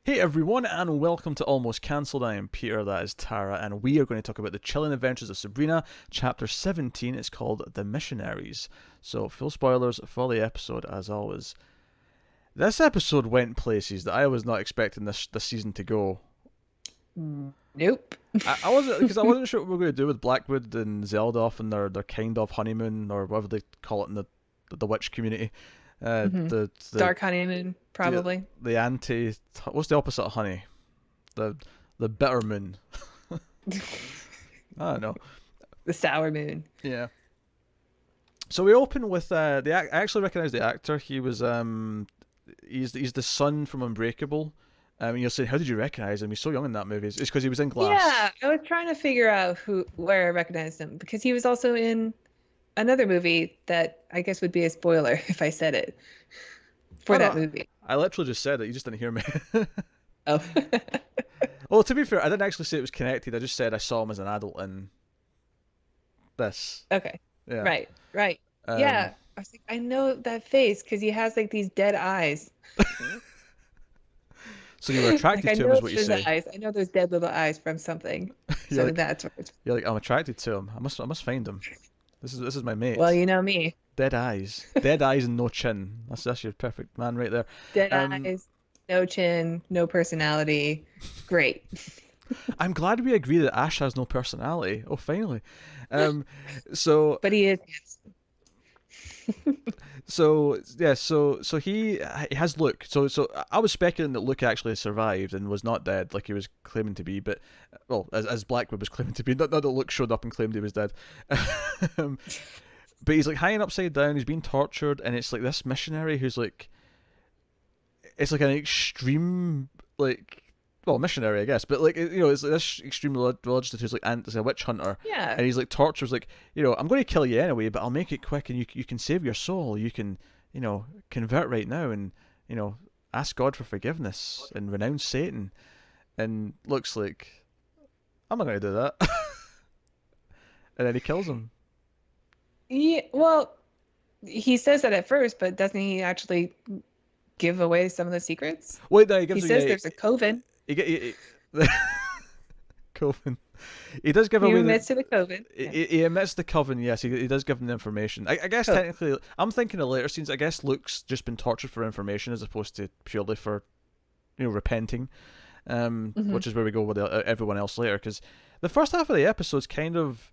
Hey everyone, and welcome to Almost Cancelled. I am Peter, that is Tara, and we are going to talk about the Chilling Adventures of Sabrina, Chapter 17. It's called The Missionaries. So, full spoilers for the episode, as always. This episode went places that I was not expecting this season to go. Nope. I wasn't, because I wasn't sure what we were going to do with Blackwood and Zeldoff and their kind of honeymoon, or whatever they call it in the witch community. hmm The Dark honeymoon, probably. the anti, what's the opposite of honey? The bitter moon. I don't know. The sour moon. Yeah. So we open with I actually recognize the actor. He was he's the son from Unbreakable. You'll say, how did you recognize him? He's so young in that movie. It's because he was in Yeah, Glass. I was trying to figure out where I recognized him because he was also in another movie that I guess would be a spoiler if I said it Oh for that no, movie. I literally just said it. You just didn't hear me. Oh, Well, to be fair, I didn't actually say it was connected. I just said I saw him as an adult in this. okay. Yeah. Right. Um. Yeah, I was like, I know that face because he has like these dead eyes. So you were Like attracted I to him, know is what you those say. eyes. I know those dead little eyes from something. You're So like, that's what it's. you're like, I'm attracted to him. I must find him. This is my Well, mate. you know me. Dead eyes and no chin. That's your perfect man right there. Dead Um, eyes, no chin, no personality. Great. I'm glad we agree that Ash has no personality. Oh, finally. Um, so But he is so he has Luke. So I was speculating that Luke actually survived and was not dead, like he was claiming to be. But well, as Blackwood was claiming to be. Not that Luke showed up and claimed he was dead. um, but he's like hanging upside down. He's being tortured, and it's like this missionary who's like, it's like an extreme like, well, missionary I guess, but like it's like this extreme religious who's like is a witch hunter, yeah. and he's like tortures like, I'm going to kill you anyway, but I'll make it quick, and you can save your soul. You can convert right now, and ask God for forgiveness and renounce Satan. And looks like, I'm not going to do that, and then he kills him. Yeah, well, he says that at first, but doesn't he actually give away some of the secrets? Wait, no, he He gives says yeah, there's a coven. he Coven. He does give He away admits to the coven. Yeah. he admits the coven. Yes, he does give them the information. I guess Coven. technically, I'm thinking of later scenes. I guess Luke's just been tortured for information as opposed to purely for repenting, hmm which is where we go with everyone else later. Because the first half of the episode's kind of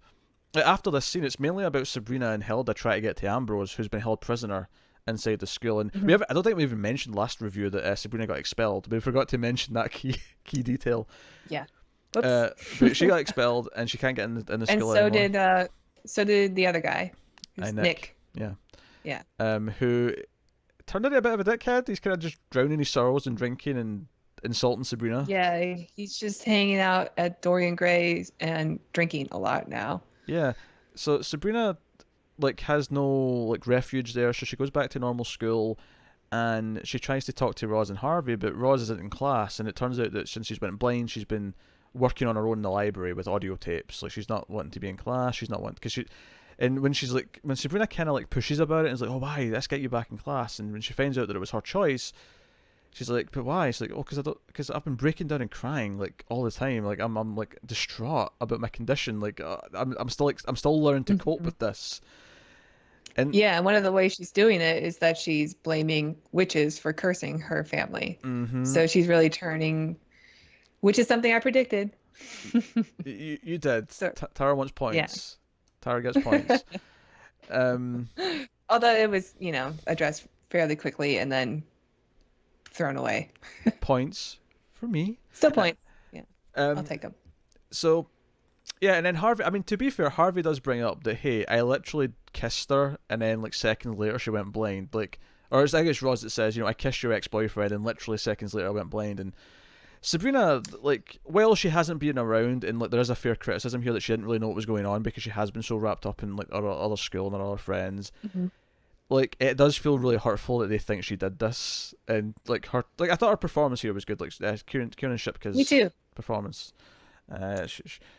like, after this scene, it's mainly about Sabrina and Hilda trying to get to Ambrose, who's been held prisoner inside the school. And hmm I don't think we even mentioned last review that Sabrina got expelled. We forgot to mention that key detail. Yeah. Whoops. But she got expelled and she can't get in the And school anymore. so did the other guy, I who's Nick. Nick. Yeah. Yeah. Who turned out a bit of a dickhead. He's kind of just drowning his sorrows and drinking and insulting Sabrina. Yeah, he's just hanging out at Dorian Gray's and drinking a lot now. Yeah. So Sabrina like has no like refuge there, so she goes back to normal school and she tries to talk to Roz and Harvey, but Roz isn't in class, and it turns out that since she's been blind, she's been working on her own in the library with audio tapes. Like she's not wanting to be in class. She's not wanting because she. And when Sabrina kind of like pushes about it and is like, "Oh, why? Let's get you back in class." And when she finds out that it was her choice, she's like, "But why?" She's like, "Oh, because I've been breaking down and crying like all the time. Like I'm like distraught about my condition. Like I'm still learning to cope Mhm. with this." And Yeah, and one of the ways she's doing it is that she's blaming witches for cursing her family. mm-hmm, So she's really turning, which is something I predicted. you did. So, Tara wants yeah. points. Tara gets points. Um, Although it was, addressed fairly quickly and then thrown away. points for me. Still Uh, points. Yeah, I'll Um, take them. so yeah, and then Harvey. I mean, to be fair, Harvey does bring up that hey, I literally kissed her, and then like seconds later she went blind. Like, or it's I guess Roz that says, I kissed your ex-boyfriend, and literally seconds later I went blind. And Sabrina, like, while she hasn't been around, and like there is a fair criticism here that she didn't really know what was going on because she has been so wrapped up in like other school and her other friends. hmm Like, it does feel really hurtful that they think she did this, and like I thought her performance here was good. Like, Kiernan Me Shipka's too. performance.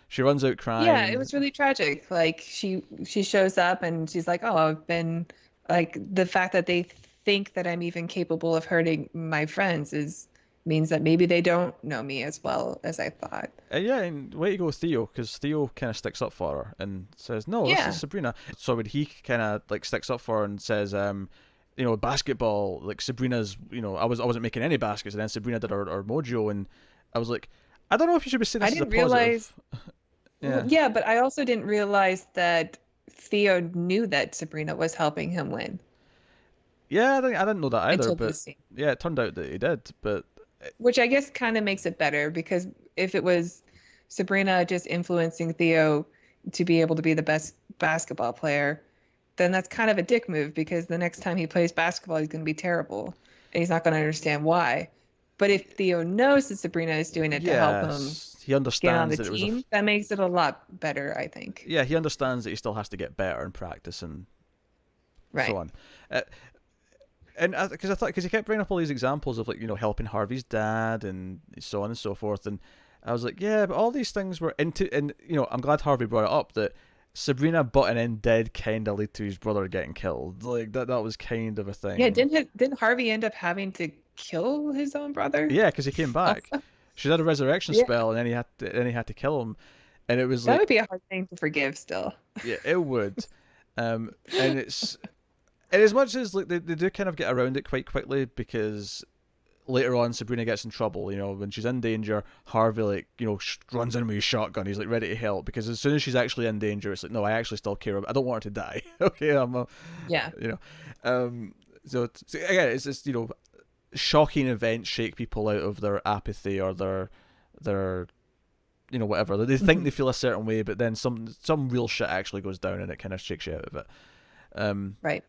She runs out Yeah, it crying. was really tragic. Like she shows up and she's like, "Oh, I've been like the fact that they think that I'm even capable of hurting my friends is means that maybe they don't know me as well as I thought. Yeah, and way to go, Theo, because Theo kind of sticks up for her and says, "No, this is Yeah. Sabrina." So when he kind of like sticks up for her and says, basketball, like Sabrina's, I wasn't making any baskets, and then Sabrina did her mojo, and I was like, I don't know if you should be saying I this as a didn't realize, positive. well, Yeah, yeah, but I also didn't realize that Theo knew that Sabrina was helping him win yeah, I didn't know that either, until but this scene, yeah, it turned out that he did. But which I guess kind of makes it better because if it was Sabrina just influencing Theo to be able to be the best basketball player, then that's kind of a dick move because the next time he plays basketball, he's going to be terrible and he's not going to understand why. But if Theo knows that Sabrina is doing it to help him yes, he get on understands the that it was team, that makes it a lot better, I think. yeah, he understands that he still has to get better in practice and so Right. on. Uh, and because he kept bringing up all these examples of like helping Harvey's dad and so on and so forth, and I was like, yeah, but all these things were into, and I'm glad Harvey brought it up that Sabrina butting in did kind of lead to his brother getting killed. Like that was kind of a Yeah, thing. didn't Harvey end up having to kill his own brother? Yeah, because he came back. Also? She did a resurrection Yeah. spell, and then he had to kill him, and it was That would like, be a hard thing to forgive still. yeah, it would. And it's and as much as like they do kind of get around it quite quickly because later on Sabrina gets in trouble. When she's in danger, Harvey runs in with his shotgun. He's like ready to help because as soon as she's actually in danger, it's like no, I actually still care. I don't want her to die. Okay, Yeah. you know, so again, it's just shocking events shake people out of their apathy or their whatever. They think Mhm. they feel a certain way, but then some real shit actually goes down and it kind of shakes you out of it. Right.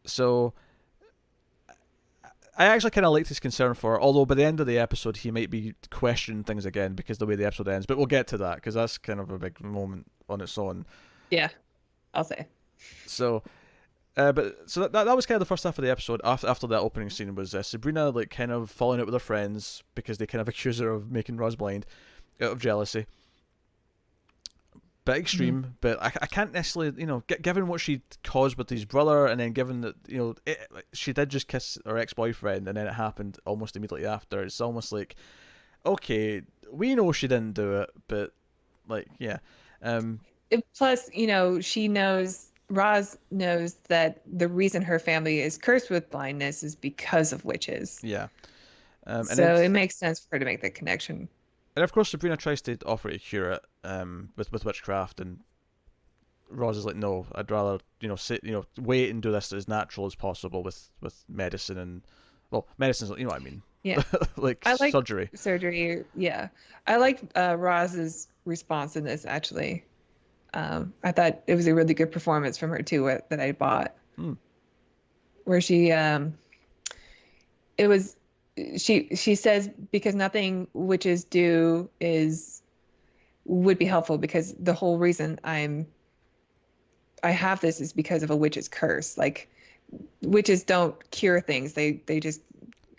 So I actually kind of liked his concern for her, although by the end of the episode he might be questioning things again because the way the episode ends. But we'll get to that because that's kind of a big moment on its own. Yeah, I'll say. So, that was kind of the first half of the episode. After that opening scene was Sabrina like kind of falling out with her friends because they kind of accuse her of making Roz blind out of jealousy. Bit Mhm. extreme, but I can't necessarily, given what she caused with his brother, and then given that, she did just kiss her ex boyfriend, and then it happened almost immediately after. It's almost like, okay, we know she didn't do it, but like, yeah, um, Plus, she knows, Roz knows that the reason her family is cursed with blindness is because of witches. yeah, and then So it makes sense for her to make the connection. and of course Sabrina tries to offer to cure it, with witchcraft, and Roz is like, no, I'd rather sit, wait and do this as natural as possible with medicine and well, medicine's you know what I mean, Yeah. like I like surgery. surgery. Yeah. I like Roz's response in this, actually. I thought it was a really good performance from her, too, that I bought, Hmm. where it was, she says, because nothing witches do would be helpful because the whole reason I have this is because of a witch's curse. Like, witches don't cure things. They just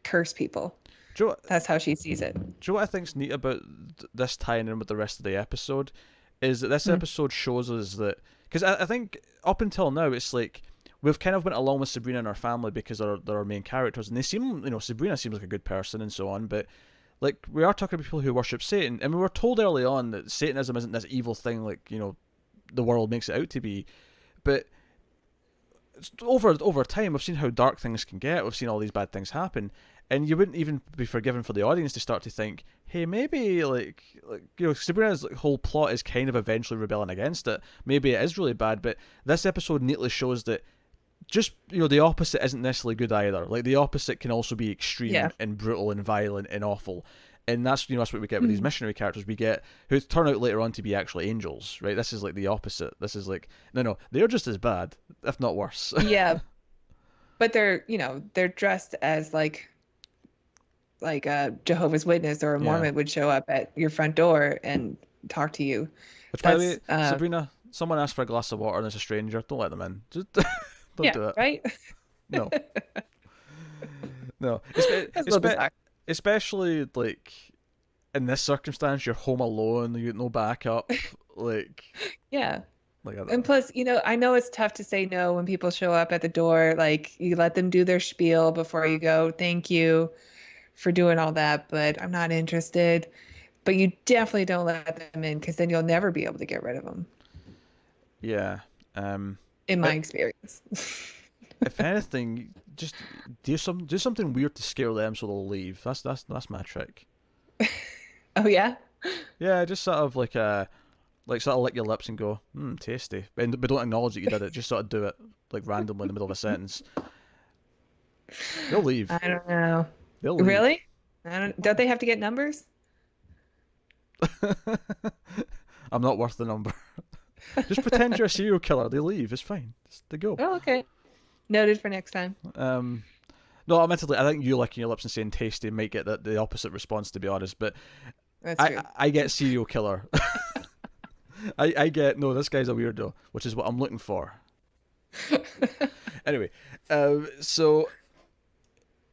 curse people. Do you know That's how she sees it. Do you know what I think's neat about this tying in with the rest of the episode? Is that this Hmm. episode shows us that because I think up until now it's like we've kind of went along with Sabrina and her family because they're our main characters and they seem Sabrina seems like a good person and so on, but like we are talking about people who worship Satan and we were told early on that Satanism isn't this evil thing like the world makes it out to be, but over time we've seen how dark things can get. We've seen all these bad things happen, and you wouldn't even be forgiven for the audience to start to think, hey, maybe Sabrina's whole plot is kind of eventually rebelling against it. Maybe it is really bad, but this episode neatly shows that just the opposite isn't necessarily good either. Like the opposite can also be extreme Yeah. and brutal and violent and awful. And that's what we get with these Mhm. missionary characters. We get who turn out later on to be actually angels, right? This is like the opposite. This is like no, they're just as bad, if not worse. Yeah, but they're dressed as like a Jehovah's Witness or a Yeah. Mormon would show up at your front door and talk to you. Which, by the way, That's Sabrina, someone asked for a glass of water and it's a stranger. Don't let them in. Just don't yeah, do it. right? No, no. That's a little bizarre. Especially like in this circumstance, you're home alone. You get no backup. Like, Yeah. like I don't And know. plus, I know it's tough to say no when people show up at the door. Like you let them do their spiel before you go, thank you for doing all that, but I'm not interested. But you definitely don't let them in because then you'll never be able to get rid of them, Yeah. Um, in my i- experience. if anything, just do something weird to scare them so they'll leave. That's my trick. Oh yeah? Yeah, just sort of like sort of lick your lips and go, tasty, but don't acknowledge that you did it. Just sort of do it like randomly in the middle of a sentence. They'll leave. I don't know. They'll leave. Really? Don't they have to get numbers? I'm not worth the number. Just pretend you're a serial killer. They leave. It's fine. They go. Oh, okay. Noted for next time. No, admittedly, I think you licking your lips and saying tasty might get the opposite response, to be honest. But That's true. I get serial killer. I get, no, this guy's a weirdo, which is what I'm looking for. Anyway, so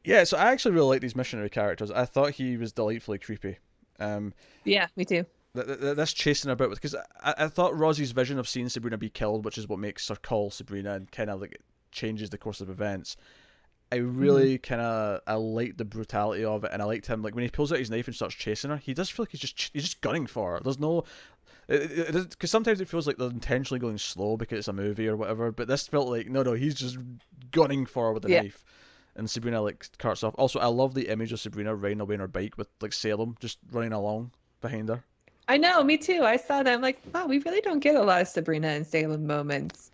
yeah, so I actually really like these missionary characters. I thought he was delightfully creepy. Yeah, me too. This chasing about with, because I thought Rosie's vision of seeing Sabrina be killed, which is what makes her call Sabrina and kind of like changes the course of events. I really kind of I liked the brutality of it, and I liked him like when he pulls out his knife and starts chasing her. He does feel like he's just gunning for her. There's no, because sometimes it feels like they're intentionally going slow because it's a movie or whatever. But this felt like no, he's just gunning for her with a knife, and Sabrina like carts off. Also, I love the image of Sabrina riding away on her bike with like Salem just running along behind her. I know, me too. I saw that. I'm like, wow, we really don't get a lot of Sabrina and Salem moments.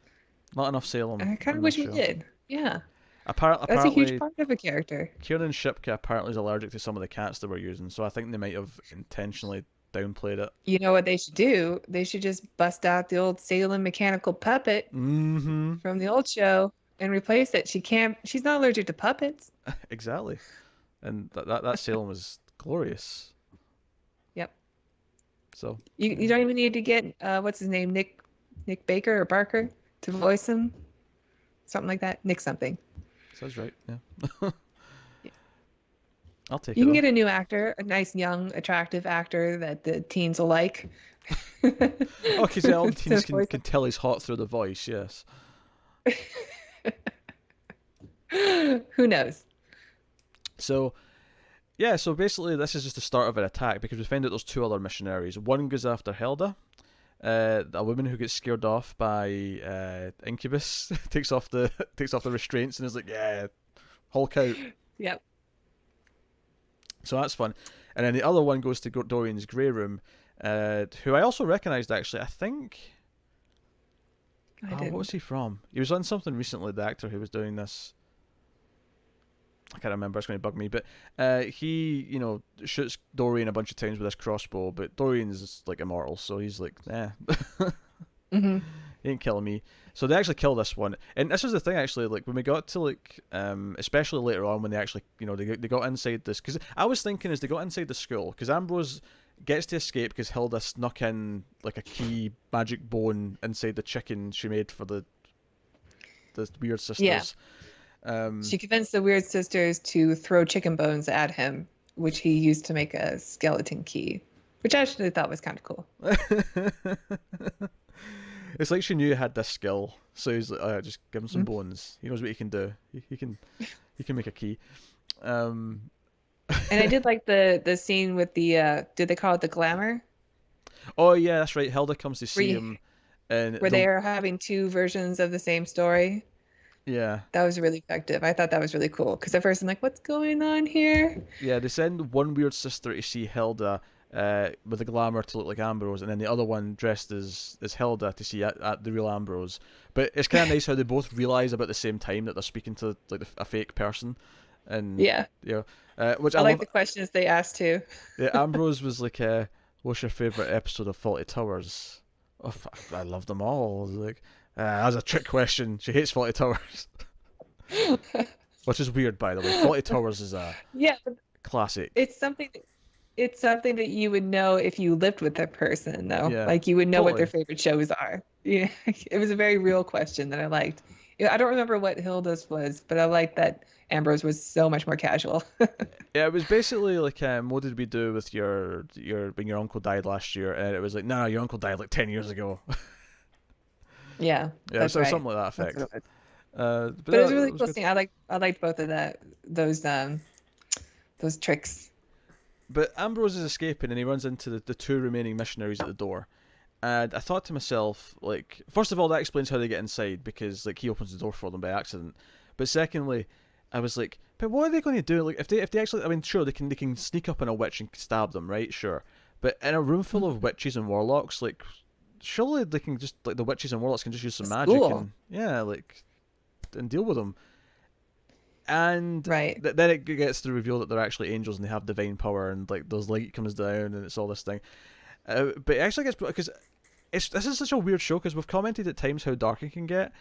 Not enough Salem. I kind in of this wish we show. did. Yeah. That's a huge Apparently, part of a character. Kiernan Shipka apparently is allergic to some of the cats they were using, so I think they might have intentionally downplayed it. You know what they should do? They should just bust out the old Salem mechanical puppet Mm-hmm. from the old show and replace it. She's not allergic to puppets. Exactly. And that Salem was glorious. Yep. So You don't even need to get what's his name, Nick Baker or Barker to voice him. Something like that. Nick something. sounds right. Yeah. I'll take You it. can On. get a new actor, a nice young attractive actor that the teens will like. Oh, because all the teens To voice can tell he's hot through the voice. Yes. Who knows? So yeah. So basically, this is just the start of an attack because we find out there's two other missionaries. One goes after Hilda. A woman who gets scared off by Incubus takes off the restraints and is like, "Yeah, Hulk out." Yep. So that's fun. And then the other one goes to Dorian's grey room, who I also recognised actually. I think. I What didn't. was he from? He was on something recently. The actor who was doing this. I can't remember. It's going to bug me, but he, shoots Dorian a bunch of times with his crossbow. But Dorian's like immortal, so he's like, Mm-hmm. he ain't killing me. So they actually kill this one, and this is the thing actually. Like when we got to especially later on when they actually, they got inside this. Because I was thinking as they got inside the school, because Ambrose gets to escape because Hilda snuck in like a key magic bone inside the chicken she made for the weird sisters. Yeah. She convinced the Weird Sisters to throw chicken bones at him, which he used to make a skeleton key, which I actually thought was kind of cool. It's like she knew he had this skill, so he's like, just give him some bones. He knows what he can do. He can make a key. And I did like the scene with the did they call it the glamour? Oh yeah, that's right. Hilda comes to see him, and where they are having two versions of the same story. Yeah. That was really effective. I thought that was really cool because at first I'm like, what's going on here? Yeah, they send one weird sister to see Hilda with the glamour to look like Ambrose, and then the other one dressed as Hilda to see at the real Ambrose. But it's kind of nice how they both realize about the same time that they're speaking to like a fake person. And yeah, which I like the questions they asked too. Yeah, Ambrose was like, "What's your favorite episode of Fawlty Towers?" Oh, I love them all. Like, that's a trick question. She hates Fawlty Towers, which is weird, by the way. Fawlty Towers is a classic. It's something that you would know if you lived with a person, though. Yeah, like you would know totally. what their favorite shows are. Yeah, it was a very real question that I liked. I don't remember what Hilda's was, but I liked that Ambrose was so much more casual. Yeah, it was basically like, what did we do with your when your uncle died last year? And it was like, no, your uncle died like 10 years ago. Yeah, so right. Something like that effect. But it was a really cool scene. I liked both of those those tricks. But Ambrose is escaping and he runs into the two remaining missionaries at the door. And I thought to myself, like, first of all, that explains how they get inside because, like, he opens the door for them by accident. But secondly, I was like, but what are they going to do? Like, if they actually, I mean, sure, they can sneak up on a witch and stab them, right? Sure, but in a room full of witches and warlocks, like, surely they can just like the witches and warlocks can just use some magic School. and yeah, like, and deal with them. And Right. then it gets to reveal that they're actually angels and they have divine power and like there's light comes down and it's all this thing. But it actually gets because this is such a weird show because we've commented at times how dark it can get.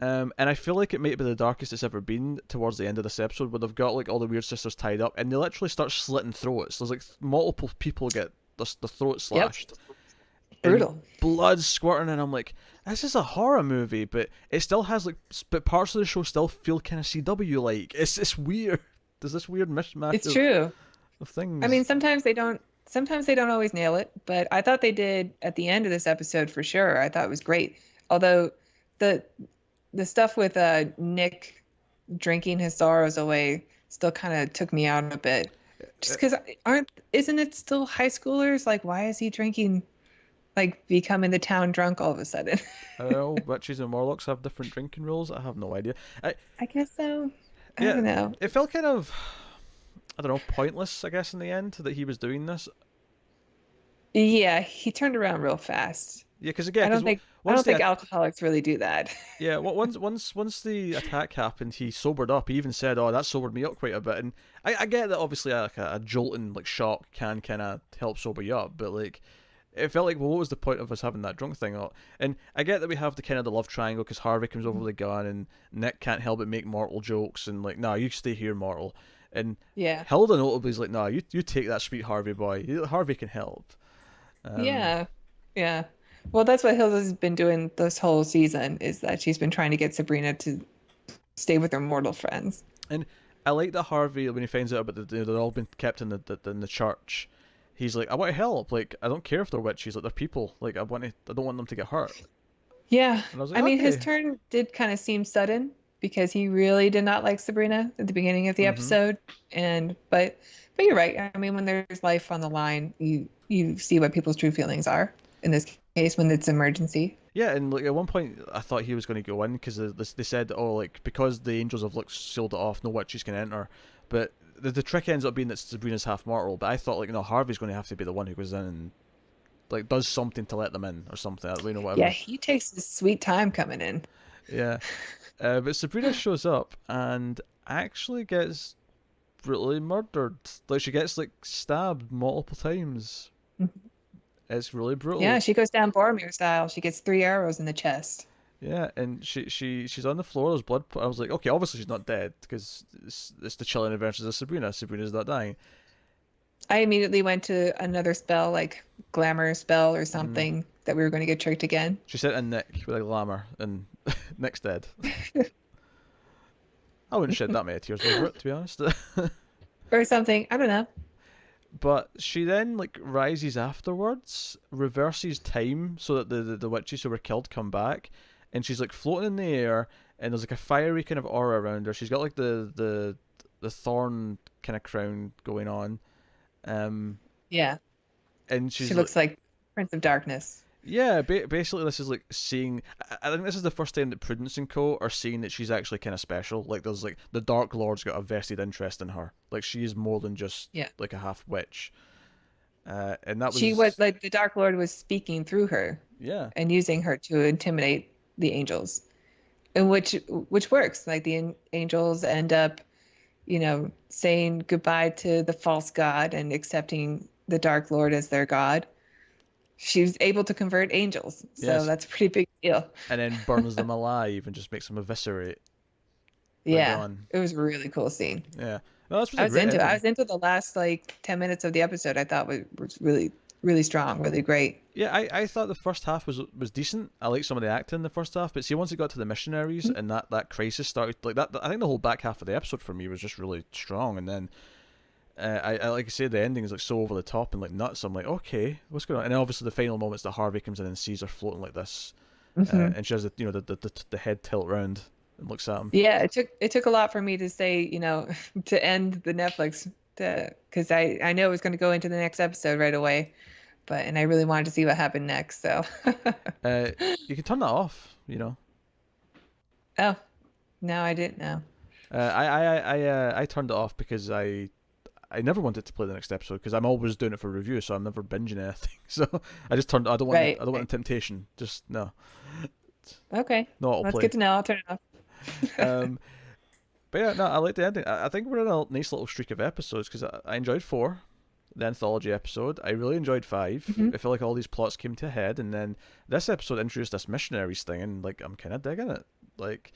And I feel like it might be the darkest it's ever been towards the end of this episode where they've got like all the weird sisters tied up and they literally start slitting throats. There's like multiple people get the throat slashed. Yep. And Brutal. blood squirting and I'm like, this is a horror movie, but it still has like, but parts of the show still feel kind of CW like. It's weird. There's this weird mishmash It's true. of things. I mean, sometimes they don't. Sometimes they don't always nail it, but I thought they did at the end of this episode for sure. I thought it was great. Although the the stuff with Nick drinking his sorrows away still kind of took me out a bit. Just because isn't it still high schoolers? Like, why is he drinking? Like becoming the town drunk all of a sudden. I don't know, witches and warlocks have different drinking rules. I have no idea. I guess so. I Yeah, don't know. it felt kind of, I don't know, pointless, I guess, in the end that he was doing this. Yeah, he turned around real fast. Yeah, because again, I don't because think I once don't think the alcoholics really do that. yeah, once the attack happened, he sobered up. He even said, "Oh, that sobered me up quite a bit." And I get that obviously like a jolting like shock can kind of help sober you up, but like it felt like, well, what was the point of us having that drunk thing? And I get that we have the kind of the love triangle because Harvey comes over with a gun and Nick can't help but make mortal jokes and like, nah, you stay here, mortal. And Yeah. Hilda notably is like, nah, you take that sweet Harvey boy. Harvey can help. Yeah. Yeah. Well, that's what Hilda's been doing this whole season is that she's been trying to get Sabrina to stay with her mortal friends. And I like that Harvey when he finds out about they're all been kept in the church. He's like, I want to help. Like, I don't care if they're witches. Like, they're people. Like, I don't want them to get hurt. Yeah. And I was like, I mean, his okay. turn did kind of seem sudden because he really did not like Sabrina at the beginning of the Mm-hmm. episode. But you're right. I mean, when there's life on the line, you see what people's true feelings are. In this case, when it's emergency. Yeah, and like at one point, I thought he was going to go in because they said, oh, like because the angels have like sealed it off, no witches can enter. But the trick ends up being that Sabrina's half mortal. But I thought like, no, Harvey's going to have to be the one who goes in and like does something to let them in or something. You know, Yeah, whatever. he takes his sweet time coming in. Yeah, but Sabrina shows up and actually gets brutally murdered. Like she gets like stabbed multiple times. It's really brutal. Yeah, she goes down Boromir style. She gets 3 arrows in the chest. Yeah, and she's on the floor. There's blood. I was like, okay, obviously she's not dead because it's the Chilling Adventures of Sabrina. Sabrina's not dying. I immediately went to another spell, like glamour spell or Mm. something, that we were going to get tricked again. She sent in Nick with a glamour, and Nick's dead. I wouldn't shed that many tears over it, to be honest. Or something. I don't know. But she then like rises afterwards, reverses time so that the witches who were killed come back, and she's like floating in the air, and there's like a fiery kind of aura around her. She's got like the thorn kind of crown going on, Yeah. and She she's looks like Prince of Darkness. yeah, basically this is like seeing. I think this is the first time that Prudence and Co are seeing that she's actually kind of special. Like there's like the Dark Lord's got a vested interest in her. Like she is more than just Yeah. like a half witch. And that She was was like the Dark Lord was speaking through her yeah, and using her to intimidate the angels. And which works. Like the angels end up, saying goodbye to the false god and accepting the Dark Lord as their god. She was able to convert angels, so yes, that's a pretty big deal. and then burns them alive and just makes them eviscerate. They're Yeah, gone. it was a really cool scene. Yeah, no, this was I a was great into it. I ending. was into the last like 10 minutes of the episode. I thought was really, really strong, really great. Yeah, I thought the first half was decent. I liked some of the acting in the first half, but see, once it got to the missionaries and that crisis started, like that, I think the whole back half of the episode for me was just really strong. And then, I like I say, the ending is like so over the top and like nuts. I'm like, okay, what's going on? And then obviously the final moments that Harvey comes in and sees her floating like this, Hmm. and she has the head tilt round and looks at him. Yeah, it took a lot for me to say, to end the Netflix because I know it was going to go into the next episode right away, and I really wanted to see what happened next. So, Uh, you can turn that off. You know. oh, no, I didn't know. I turned it off because I never wanted to play the next episode because I'm always doing it for review, so I'm never binging anything. So I just turned. Right, I don't want right. the temptation. Just no, Okay, no that's good autoplay. to know. I'll turn it off. Um, but yeah, no, I like the ending. I think we're in a nice little streak of episodes because I enjoyed 4, the anthology episode. I really enjoyed 5. Hmm. I feel like all these plots came to a head, and then this episode introduced this missionaries thing, and like I'm kind of digging it. Like,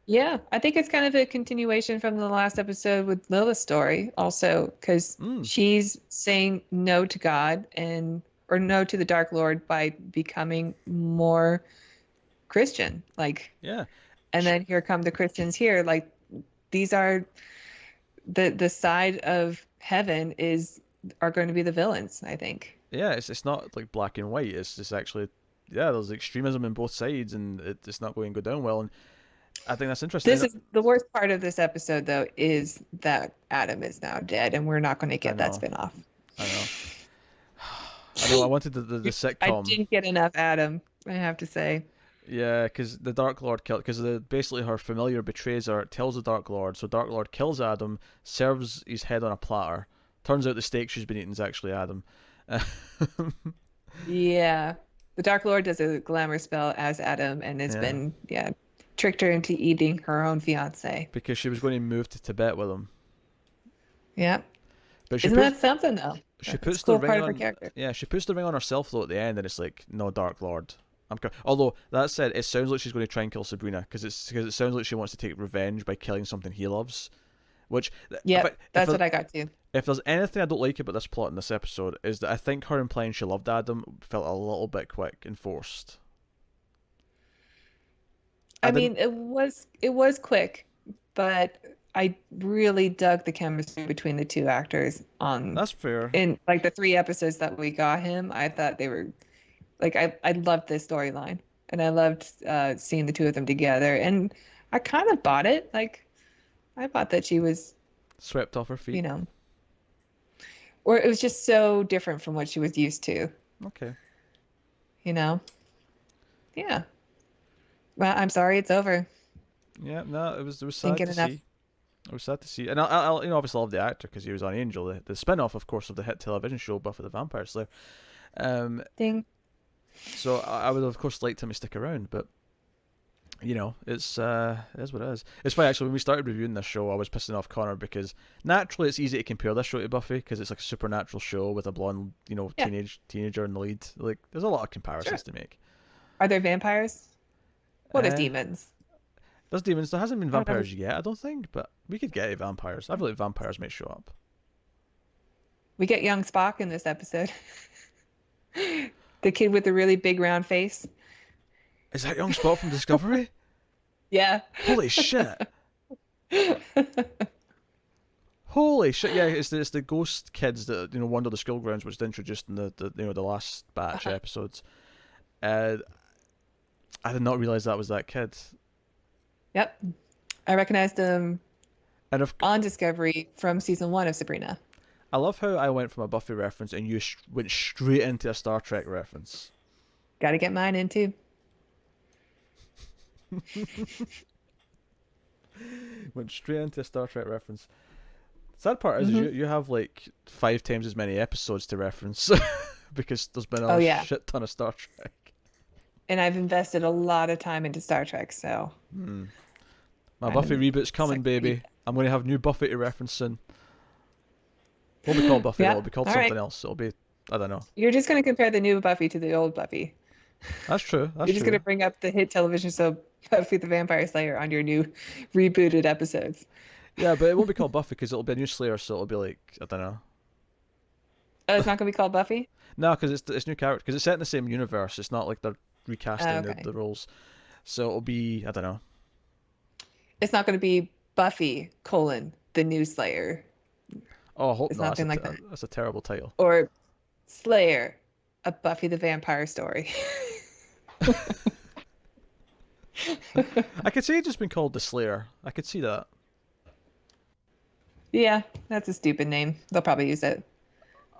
Yeah, I think it's kind of a continuation from the last episode with Lilith's story, also, because mm, she's saying no to God or no to the Dark Lord by becoming more Christian. Like, yeah, and sh- then here come the Christians here. Like, these are the side of heaven are going to be the villains, I think. yeah. It's not like black and white. It's just actually, yeah. There's extremism in both sides, and it's not going to go down well. And I think that's interesting. This is the worst part of this episode, though, is that Adam is now dead, and we're not going to I get that know, spinoff. I know, I know. I wanted the I sitcom. didn't get enough Adam, I have to say. Yeah, because the Dark Lord killed. Because basically her familiar betrays her, tells the Dark Lord. So Dark Lord kills Adam, serves his head on a platter. Turns out the steak she's been eating is actually Adam. Yeah. The Dark Lord does a glamour spell as Adam and has Yeah, been, yeah, tricked her into eating her own fiance. because she was going to move to Tibet with him, Yeah. but Isn't that something, though? she That's a puts the cool ring part of her on. character. Yeah, she puts the ring on herself though at the end, and it's like, no, Dark Lord. Although that said, it sounds like she's going to try and kill Sabrina because it sounds like she wants to take revenge by killing something he loves. Which Yep, if that's what I got too. if there's anything I don't like about this plot in this episode is that I think her implying she loved Adam felt a little bit quick and forced. I I didn't. mean, it was quick, but I really dug the chemistry between the two actors on That's fair. in like the 3 episodes that we got him. I thought they were like I loved this storyline, and I loved seeing the two of them together, and I kind of bought it. Like I bought that she was, Swept off her you feet. know, or it was just so different from what she was used to, Okay. you know? Yeah. Well, I'm sorry it's over. Yeah. No, it was Didn't sad get to enough. see. It was sad to see, and you know obviously love the actor because he was on Angel, the spin off, of course, of the hit television show Buffy the Vampire Slayer. Um, Ding. so I would of course liked him to stick around, but you know, it is what it is. It's funny actually when we started reviewing this show, I was pissing off Connor because naturally it's easy to compare this show to Buffy because it's like a supernatural show with a blonde, you know, Yeah, teenager in the lead. Like, there's a lot of sure. comparisons to make. Are there vampires? Well, there's Uh, demons. there's demons. There hasn't been I don't know. vampires yet, I don't think, but we could get vampires. I feel like vampires may show up. We get young Spock in this episode. The kid with the really big round face. Is that young Spot from Discovery? Yeah. Holy shit! Holy shit! Yeah, it's the ghost kids that wander the school grounds, which they introduced in the last batch of Uh-huh. episodes. Uh, I did not realize that was that kid. Yep. I recognized him And if on Discovery from season 1 of Sabrina. I love how I went from a Buffy reference and you went straight into a Star Trek reference. Got to get mine in too. Went straight into a Star Trek reference. Sad part is Hmm. you have like 5 times as many episodes to reference because there's been Oh a yeah. shit ton of Star Trek. And I've invested a lot of time into Star Trek, so Hmm. My I'm Buffy in reboot's coming, baby. I'm going to have new Buffy to reference soon. Won't be called Buffy though. Yeah. It'll be called All something right. else. It'll be, I don't know. You're just going to compare the new Buffy to the old Buffy. That's true. That's You're just going true. to bring up the hit television show Buffy the Vampire Slayer on your new rebooted episodes. Yeah, but it won't be called Buffy because it'll be a new Slayer, so it'll be like, I don't know. Oh, it's not going to be called Buffy? No, because it's new character. Because it's set in the same universe. It's not like they're Oh, recasting okay. the roles. So it'll be, I don't know. It's not going to be Buffy, the new Slayer. Oh, I hope It's not. nothing like that. That's a terrible title. Or Slayer, a Buffy the Vampire story. I could see it just been called the Slayer. I could see that. Yeah, that's a stupid name. They'll probably use it.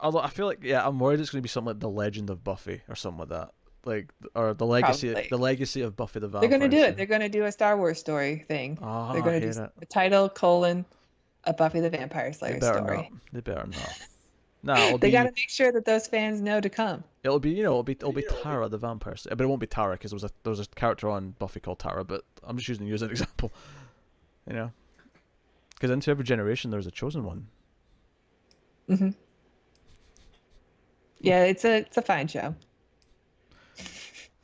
Although I feel like, yeah, I'm worried it's going to be something like the Legend of Buffy or something like that, like, or Probably. the legacy of Buffy the They're gonna Vampire do it. Slayer. They're gonna do a Star Wars story thing. They're Ah, I gonna do hate it. the title colon a Buffy the Vampire They Slayer better not. story. They better not. Nah, it'll They gotta be make sure that those fans know to come. it'll be Tara the Vampire Slayer, but it won't be Tara because there was a character on Buffy called Tara, but I'm just using you as an example, you know, because into every generation there's a chosen one. Hmm. Yeah, it's a fine show.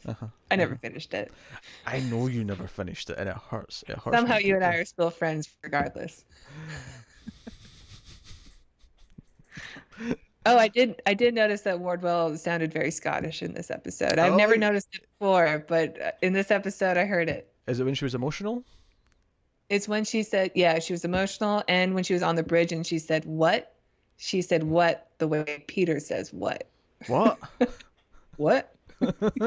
Uh huh. I Uh never huh. finished it. I know you never finished it, and it hurts. It hurts Somehow me you and I deeply. are still friends regardless. Oh, I did notice that Wardwell sounded very Scottish in this episode. I've Oh, never noticed it before, but in this episode I heard it. is it when she was emotional? It's when she said, yeah, she was emotional, and when she was on the bridge and she said, "What?" She said, "What?" the way Peter says, "What?" What? What? Do you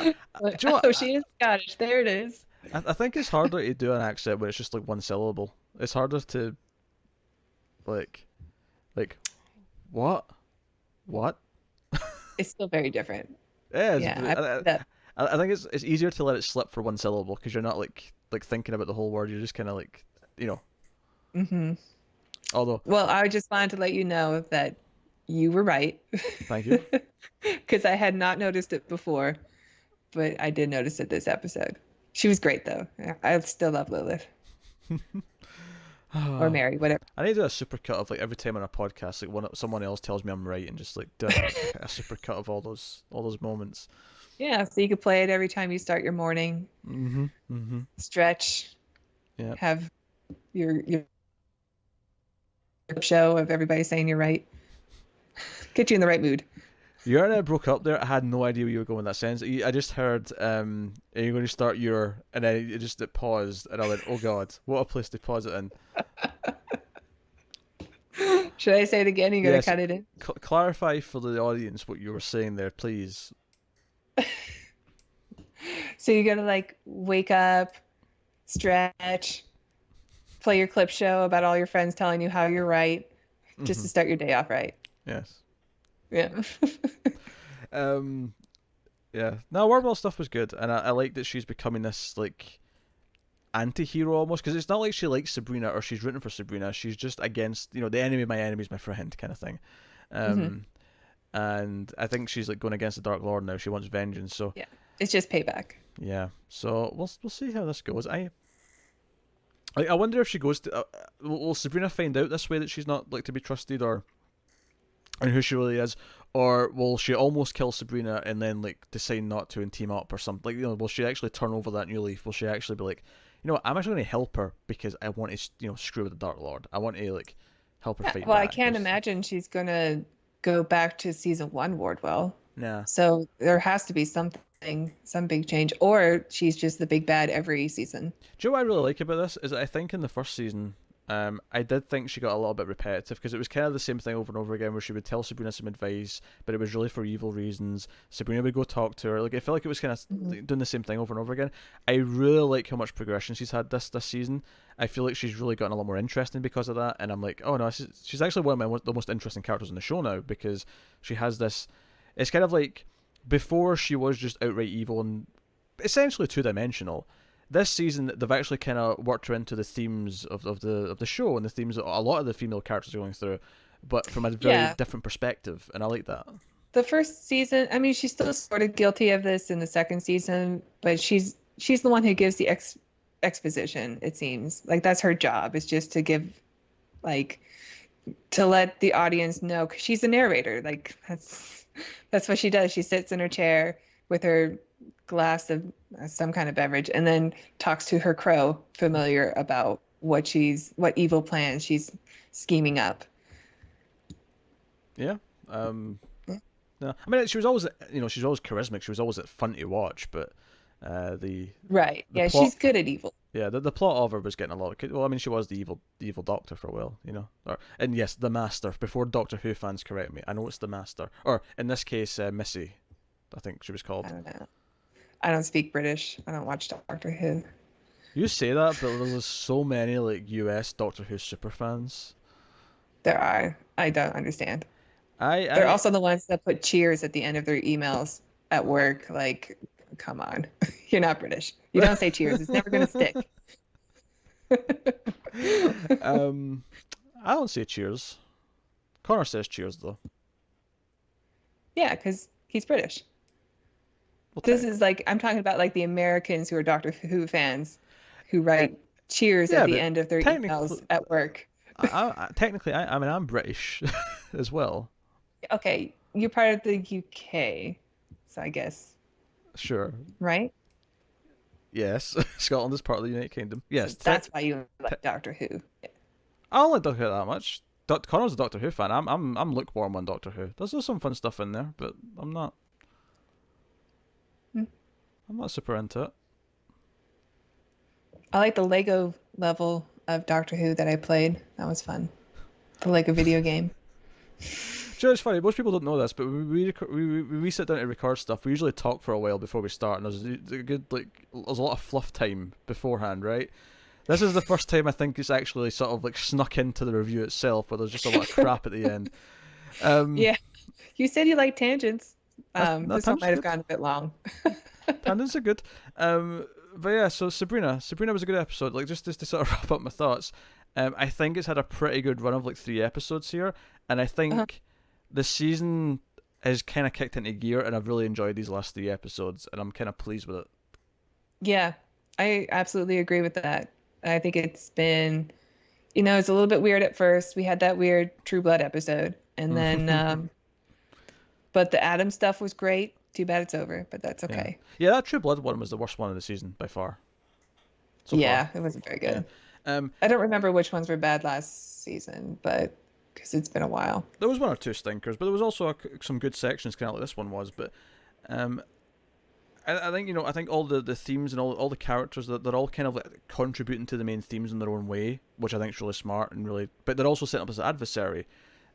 know Oh, what? she is Scottish. There it is. I think it's harder to do an accent when it's just like one syllable. It's harder to like like what what. It's still very different. Yeah, Yeah, I picked it up. I think it's easier to let it slip for one syllable because you're not like thinking about the whole word. You're just kind of like you know. Hmm. Although, Well, I just wanted to let you know that you were right thank you. because I had not noticed it before, but I did notice it this episode. She was great though. I still love Lilith or I Mary, whatever. need to do a super cut of like every time on a podcast, like someone else tells me I'm right, and just like do a super cut of all those moments. Yeah, so you could play it every time you start your morning, Mhm. Mhm. stretch, Yeah. have your show of everybody saying you're right. Get you in the right mood. You and I broke up there. I had no idea where you were going in that sense. I just heard, are you going to start your, and then it paused, and I went, oh god, what a place to pause it in. Should I say it again? You gonna Yes, cut it in? clarify for the audience what you were saying there, please. So you're gonna like wake up, stretch, play your clip show about all your friends telling you how you're right, just Hmm. to start your day off right. Yes. Yeah. Um. Yeah. No, Warbell stuff was good, and I like that she's becoming this like anti-hero almost because it's not like she likes Sabrina or she's rooting for Sabrina. She's just against the enemy. My enemy is my friend kind of thing. Hmm. Um. And I think she's like going against the Dark Lord now. She wants vengeance. So Yeah. It's just payback. yeah. So we'll see how this goes. I wonder if she goes to. Will Sabrina find out this way that she's not like to be trusted, or and who she really is, or will she almost kill Sabrina and then like decide not to and team up or something? Like will she actually turn over that new leaf? Will she actually be like, what, I'm actually going to help her because I want to screw with the Dark Lord. I want to like help her Yeah. fight Well, I back. can't imagine she's gonna go back to season one Wardwell. Nah. So there has to be something, some big change, or she's just the big bad every season. Do you know what I really like about this is that I think in the first season, I did think she got a little bit repetitive because it was kind of the same thing over and over again where she would tell Sabrina some advice, but it was really for evil reasons. Sabrina would go talk to her. Like I felt like it was kind of Mhm. doing the same thing over and over again. I really like how much progression she's had this season. I feel like she's really gotten a lot more interesting because of that, and I'm like, oh no, she's actually one of the most interesting characters in the show now because she has this. It's kind of like before she was just outright evil and essentially two dimensional. This season they've actually kind of worked her into the themes of the show and the themes that a lot of the female characters are going through, but from a very Yeah. different perspective, and I like that. The first season, I mean, she's still sort of guilty of this in the second season, but she's the one who gives the exposition, it seems. Like that's her job, is just to give like to let the audience know cuz she's the narrator. Like that's what she does. She sits in her chair with her glass of some kind of beverage and then talks to her crow familiar about what evil plans she's scheming up. Yeah. No, I mean she was always she was always charismatic. She was always fun to watch, but the Right. the Yeah, plot. she's good at evil. Yeah, the plot of her was getting a lot. Well, I mean, she was the evil Doctor for a while, and yes, the Master. Before Doctor Who fans correct me, I know it's the Master, or in this case, Missy, I think she was I called. don't know. I don't speak British. I don't watch Doctor Who. You say that, but there's so many like US Doctor Who super fans. There are. I don't understand. I They're I also the ones that put cheers at the end of their emails at work. Like, come on. You're not British. You don't say cheers. It's never going to stick. um I don't say cheers. Connor says cheers though. Yeah, because he's British. Well, This is like, I'm talking about like the Americans who are Doctor Who fans who write cheers at yeah, the but end of their technically, emails at work. I mean, I'm British as well. Okay, you're part of the UK, so I guess, Sure. right? Yes, Scotland is part of the United Kingdom. So Yes, that's why you like Doctor Who. I don't like Doctor Who that much. Connor's a Doctor Who fan. I'm lukewarm on Doctor Who. There's some fun stuff in there, but I'm not. Hmm. I'm not super into it. I like the Lego level of Doctor Who that I played. That was fun. The Lego video game. Do you know, it's funny. Most people don't know this, but we sit down to record stuff. We usually talk for a while before we start, and there's a good there's a lot of fluff time beforehand, right? This is the first time I think it's actually sort of like snuck into the review itself, where there's just a lot of crap at the end. Yeah, you said you like tangents. No, This one tangents might are have good. gone a bit long. Tangents are good. But yeah, so Sabrina was a good episode. Like just to sort of wrap up my thoughts, I think it's had a pretty good run of like 3 episodes here, and I Uh-huh. think the season has kind of kicked into gear, and I've really enjoyed these last 3 episodes, and I'm kind of pleased with it. Yeah, I absolutely agree with that. I think it's been, it's a little bit weird at first. We had that weird True Blood episode, and then, but the Adam stuff was great. Too bad it's over, but that's Yeah, okay. yeah, that True Blood one was the worst one of the season by far so far. Yeah, it wasn't very Yeah, good. um, I don't remember which ones were bad last season, but because it's been a while. there was one or two stinkers, but there was also some good sections, kind of like this one was. But um, I think I think all the themes and all the characters that they're all kind of like contributing to the main themes in their own way, which I think is really smart and really. But they're also setting up as an adversary.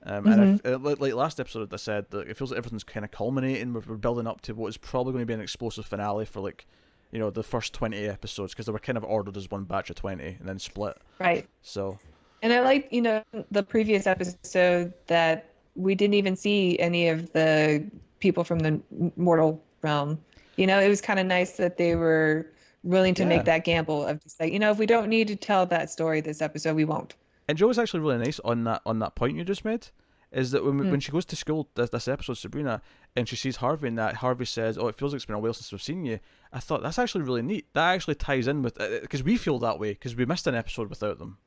And Hmm. like last episode, I said that it feels like everything's kind of culminating. We're building up to what is probably going to be an explosive finale for like, the first 20 episodes because they were kind of ordered as one batch of 20 and then split. Right. So And I like, the previous episode that we didn't even see any of the people from the mortal realm. It was kind of nice that they were willing to make yeah, that gamble of just like, if we don't need to tell that story this episode, we won't. and Joe was actually really nice on that point you just made. Is that when Hmm. when she goes to school this episode, Sabrina, and she sees Harvey, and that Harvey says, "Oh, it feels like it's been a while since we've seen you." I thought that's actually really neat. That actually ties in with because we feel that way because we missed an episode without them.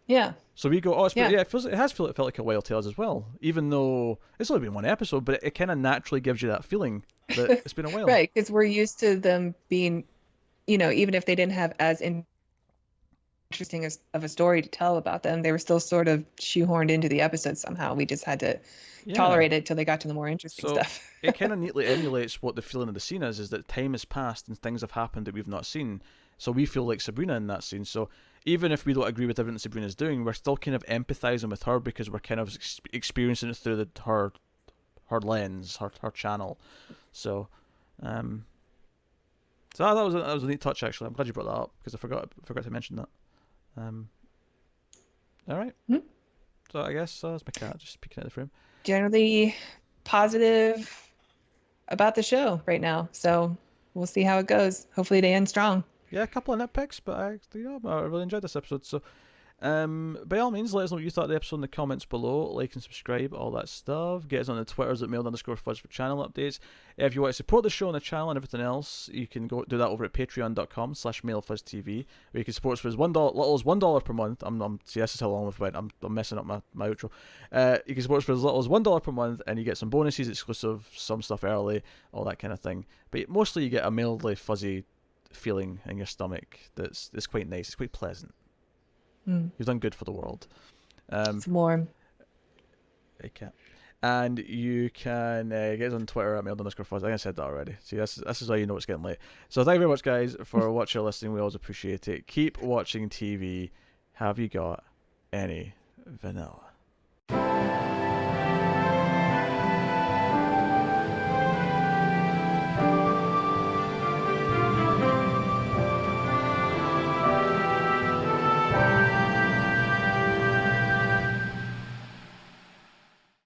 Yeah. So we go, oh, it's been, Yeah. yeah, it has felt like a while to us as well, even though it's only been one episode, but it kind of naturally gives you that feeling that it's been a while. Right. Because we're used to them being, even if they didn't have as interesting of a story to tell about them, they were still sort of shoehorned into the episode somehow. We just had to Yeah. tolerate it till they got to the more interesting So stuff. it kind of neatly emulates what the feeling of the scene is that time has passed and things have happened that we've not seen. So we feel like Sabrina in that scene. So even if we don't agree with everything Sabrina's doing, we're still kind of empathizing with her because we're kind of experiencing it through her lens, her channel. So, um, that was a neat touch actually. I'm glad you brought that up because I forgot to mention that. Um, all right. Hmm. So I guess that's my cat just peeking out the frame. Generally positive about the show right now. So we'll see how it goes. Hopefully they end strong. Yeah, a couple of nitpicks, but I really enjoyed this episode. So, by all means, let us know what you thought of the episode in the comments below. Like and subscribe, all that stuff. Get us on the Twitters at mail_fuzz for channel updates. If you want to support the show and the channel and everything else, you can go do that over at patreon.com/mailfuzztv, where you can support us for as little as $1 per month. See, this is how long we've went. I'm messing up my outro. You can support us for as little as $1 per month, and you get some bonuses, exclusive, some stuff early, all that kind of thing. But mostly, you get a mildly fuzzy feeling in your stomach that's quite nice. It's quite pleasant. Mm. You've done good for the world. It's warm. Okay. And you can get us on Twitter at mail_fuzz. I think I said that already. See, this is how you know it's getting late. So thank you very much, guys, for watching or listening. We always appreciate it. Keep watching TV. Have you got any vanilla?